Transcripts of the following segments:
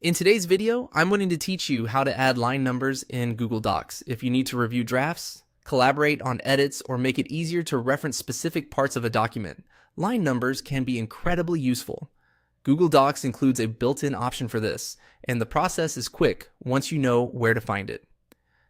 In today's video, I'm going to teach you how to add line numbers in Google Docs if you need to review drafts, collaborate on edits, or make it easier to reference specific parts of a document. Line numbers can be incredibly useful. Google Docs includes a built-in option for this, and the process is quick once you know where to find it.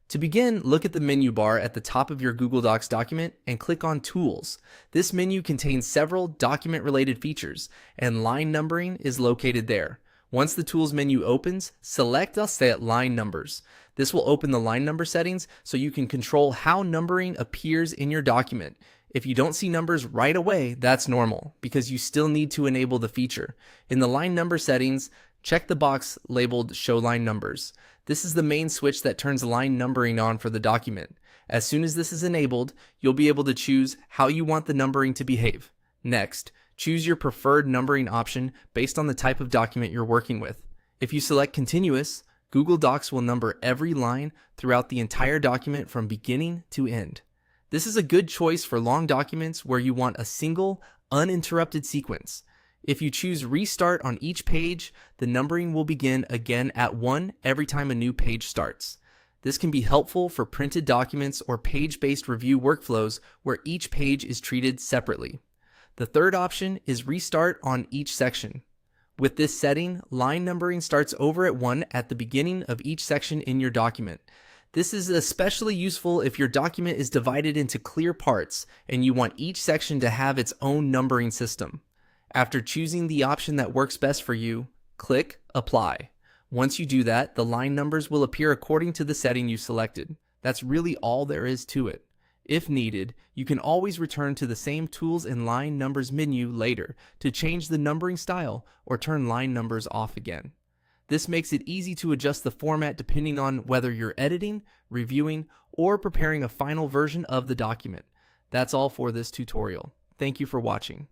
To begin, look at the menu bar at the top of your Google Docs document and click on Tools. This menu contains several document-related features, and line numbering is located there. Once the Tools menu opens, select Set Line Numbers. This will open the line number settings so you can control how numbering appears in your document. If you don't see numbers right away, that's normal because you still need to enable the feature. In the line number settings, check the box labeled Show Line Numbers. This is the main switch that turns line numbering on for the document. As soon as this is enabled, you'll be able to choose how you want the numbering to behave. Next, choose your preferred numbering option based on the type of document you're working with. If you select Continuous, Google Docs will number every line throughout the entire document from beginning to end. This is a good choice for long documents where you want a single, uninterrupted sequence. If you choose Restart on each page, the numbering will begin again at 1 every time a new page starts. This can be helpful for printed documents or page-based review workflows where each page is treated separately. The third option is Restart on each section. With this setting, line numbering starts over at 1 at the beginning of each section in your document. This is especially useful if your document is divided into clear parts and you want each section to have its own numbering system. After choosing the option that works best for you, click Apply. Once you do that, the line numbers will appear according to the setting you selected. That's really all there is to it. If needed, you can always return to the same Tools and Line Numbers menu later to change the numbering style or turn line numbers off again. This makes it easy to adjust the format depending on whether you're editing, reviewing, or preparing a final version of the document. That's all for this tutorial. Thank you for watching.